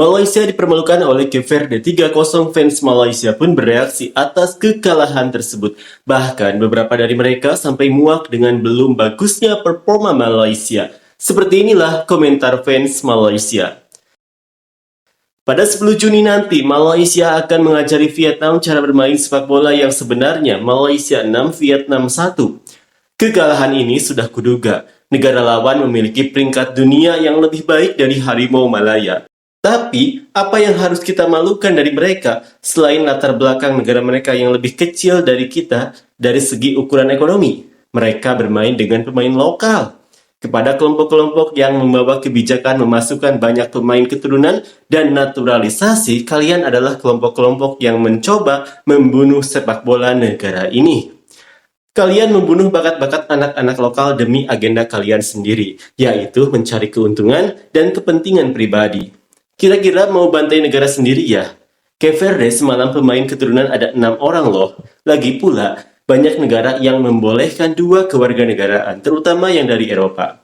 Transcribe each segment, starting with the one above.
Malaysia dipermalukan oleh Cape Verde 3-0. Fans Malaysia pun bereaksi atas kekalahan tersebut. Bahkan beberapa dari mereka sampai muak dengan belum bagusnya performa Malaysia. Seperti inilah komentar fans Malaysia. Pada 10 Juni nanti, Malaysia akan mengajari Vietnam cara bermain sepak bola yang sebenarnya. Malaysia 6, Vietnam 1. Kekalahan ini sudah kuduga. Negara lawan memiliki peringkat dunia yang lebih baik dari Harimau Malaya. Tapi, apa yang harus kita malukan dari mereka selain latar belakang negara mereka yang lebih kecil dari kita dari segi ukuran ekonomi? Mereka bermain dengan pemain lokal. Kepada kelompok-kelompok yang membawa kebijakan memasukkan banyak pemain keturunan dan naturalisasi, kalian adalah kelompok-kelompok yang mencoba membunuh sepak bola negara ini. Kalian membunuh bakat-bakat anak-anak lokal demi agenda kalian sendiri, yaitu mencari keuntungan dan kepentingan pribadi. Kira-kira mau bantai negara sendiri ya? Cape Verde semalam pemain keturunan ada 6 orang loh. Lagi pula, banyak negara yang membolehkan 2 kewarganegaraan, terutama yang dari Eropa.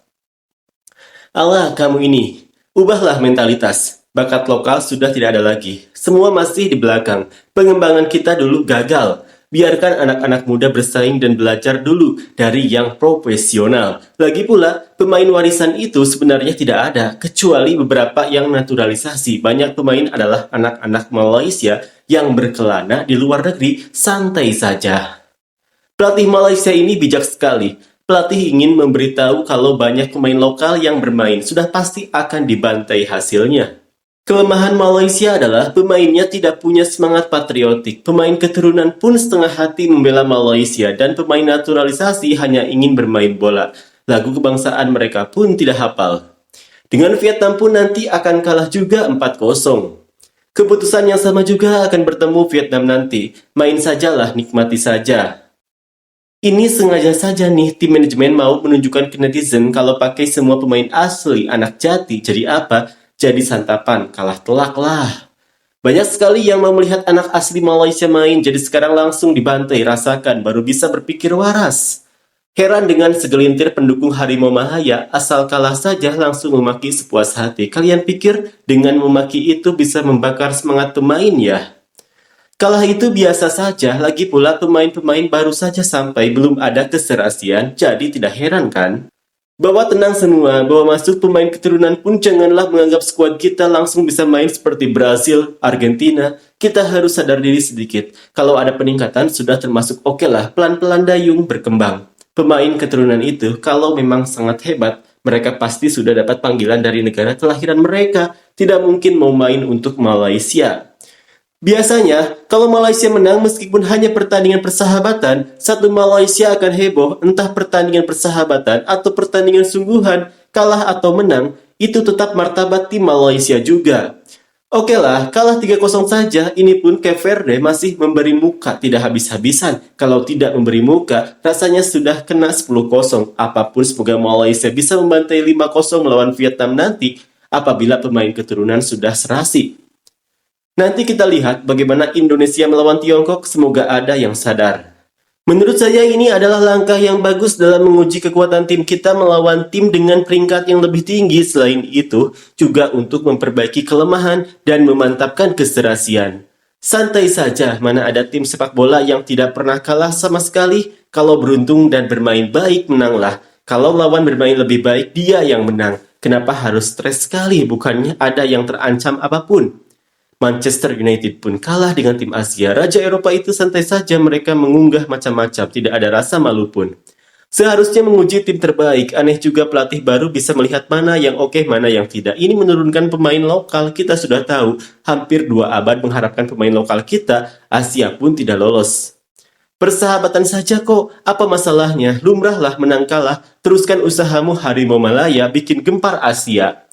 Alah, kamu ini. Ubahlah mentalitas. Bakat lokal sudah tidak ada lagi. Semua masih di belakang. Pengembangan kita dulu gagal. Biarkan anak-anak muda bersaing dan belajar dulu dari yang profesional. Lagi pula, pemain warisan itu sebenarnya tidak ada, kecuali beberapa yang naturalisasi. Banyak pemain adalah anak-anak Malaysia yang berkelana di luar negeri, santai saja. Pelatih Malaysia ini bijak sekali. Pelatih ingin memberitahu kalau banyak pemain lokal yang bermain, sudah pasti akan dibantai hasilnya. Kelemahan Malaysia adalah pemainnya tidak punya semangat patriotik. Pemain keturunan pun setengah hati membela Malaysia dan pemain naturalisasi hanya ingin bermain bola. Lagu kebangsaan mereka pun tidak hafal. Dengan Vietnam pun nanti akan kalah juga 4-0. Keputusan yang sama juga akan bertemu Vietnam nanti. Main sajalah, nikmati saja. Ini sengaja saja nih tim manajemen mau menunjukkan ke netizen kalau pakai semua pemain asli anak jati. Jadi apa? Jadi santapan, kalah telak lah. Banyak sekali yang mau melihat anak asli Malaysia main, jadi sekarang langsung dibantai, rasakan, baru bisa berpikir waras. Heran dengan segelintir pendukung Harimau Malaya, asal kalah saja langsung memaki sepuas hati. Kalian pikir dengan memaki itu bisa membakar semangat pemain ya? Kalah itu biasa saja, lagi pula pemain-pemain baru saja sampai, belum ada keserasian, jadi tidak heran kan? Bawa tenang semua, bawa masuk pemain keturunan pun janganlah menganggap skuad kita langsung bisa main seperti Brasil, Argentina. Kita harus sadar diri sedikit. Kalau ada peningkatan sudah termasuk oke lah, pelan-pelan dayung berkembang. Pemain keturunan itu kalau memang sangat hebat, mereka pasti sudah dapat panggilan dari negara kelahiran mereka. Tidak mungkin mau main untuk Malaysia. Biasanya, kalau Malaysia menang meskipun hanya pertandingan persahabatan, satu Malaysia akan heboh, entah pertandingan persahabatan atau pertandingan sungguhan, kalah atau menang, itu tetap martabat tim Malaysia juga. Oke lah, kalah 3-0 saja, ini pun Cape Verde masih memberi muka tidak habis-habisan. Kalau tidak memberi muka, rasanya sudah kena 10-0. Apapun semoga Malaysia bisa membantai 5-0 melawan Vietnam nanti, apabila pemain keturunan sudah serasi. Nanti kita lihat bagaimana Indonesia melawan Tiongkok, semoga ada yang sadar. Menurut saya ini adalah langkah yang bagus dalam menguji kekuatan tim kita melawan tim dengan peringkat yang lebih tinggi. Selain itu, juga untuk memperbaiki kelemahan dan memantapkan keserasian. Santai saja, mana ada tim sepak bola yang tidak pernah kalah sama sekali. Kalau beruntung dan bermain baik, menanglah. Kalau lawan bermain lebih baik, dia yang menang. Kenapa harus stres sekali? Bukannya ada yang terancam apapun. Manchester United pun kalah dengan tim Asia. Raja Eropa itu santai saja, mereka mengunggah macam-macam, tidak ada rasa malu pun. Seharusnya menguji tim terbaik. Aneh juga pelatih baru bisa melihat mana yang oke, mana yang tidak. Ini menurunkan pemain lokal. Kita sudah tahu, hampir 2 abad mengharapkan pemain lokal kita, Asia pun tidak lolos. Persahabatan saja kok, apa masalahnya? Lumrahlah menang kalah, teruskan usahamu Harimau Malaya, bikin gempar Asia.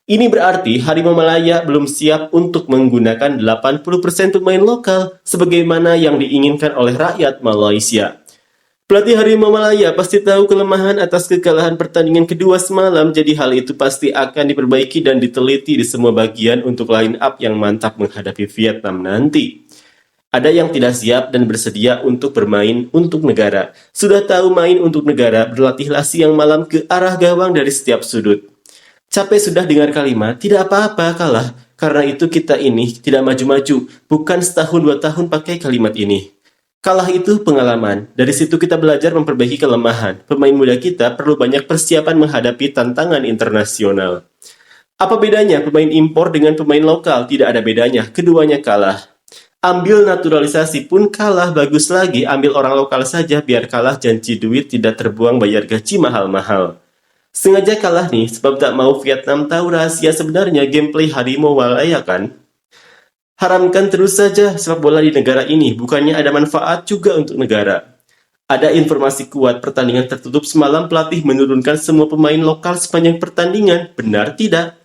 Ini berarti Harimau Malaya belum siap untuk menggunakan 80% pemain lokal sebagaimana yang diinginkan oleh rakyat Malaysia. Pelatih Harimau Malaya pasti tahu kelemahan atas kekalahan pertandingan kedua semalam, jadi hal itu pasti akan diperbaiki dan diteliti di semua bagian untuk line up yang mantap menghadapi Vietnam nanti. Ada yang tidak siap dan bersedia untuk bermain untuk negara. Sudah tahu main untuk negara, berlatihlah siang malam ke arah gawang dari setiap sudut. Capek sudah dengar kalimat, tidak apa-apa kalah. Karena itu kita ini tidak maju-maju, bukan setahun 2 tahun pakai kalimat ini. Kalah itu pengalaman. Dari situ kita belajar memperbaiki kelemahan. Pemain muda kita perlu banyak persiapan menghadapi tantangan internasional. Apa bedanya pemain impor dengan pemain lokal? Tidak ada bedanya, keduanya kalah. Ambil naturalisasi pun kalah, bagus lagi ambil orang lokal saja biar kalah janji duit tidak terbuang bayar gaji mahal-mahal. Sengaja kalah nih, sebab tak mau Vietnam tahu rahasia sebenarnya gameplay Harimau Malaya kan? Haramkan terus saja sepak bola di negara ini, bukannya ada manfaat juga untuk negara. Ada informasi kuat pertandingan tertutup semalam pelatih menurunkan semua pemain lokal sepanjang pertandingan, benar tidak?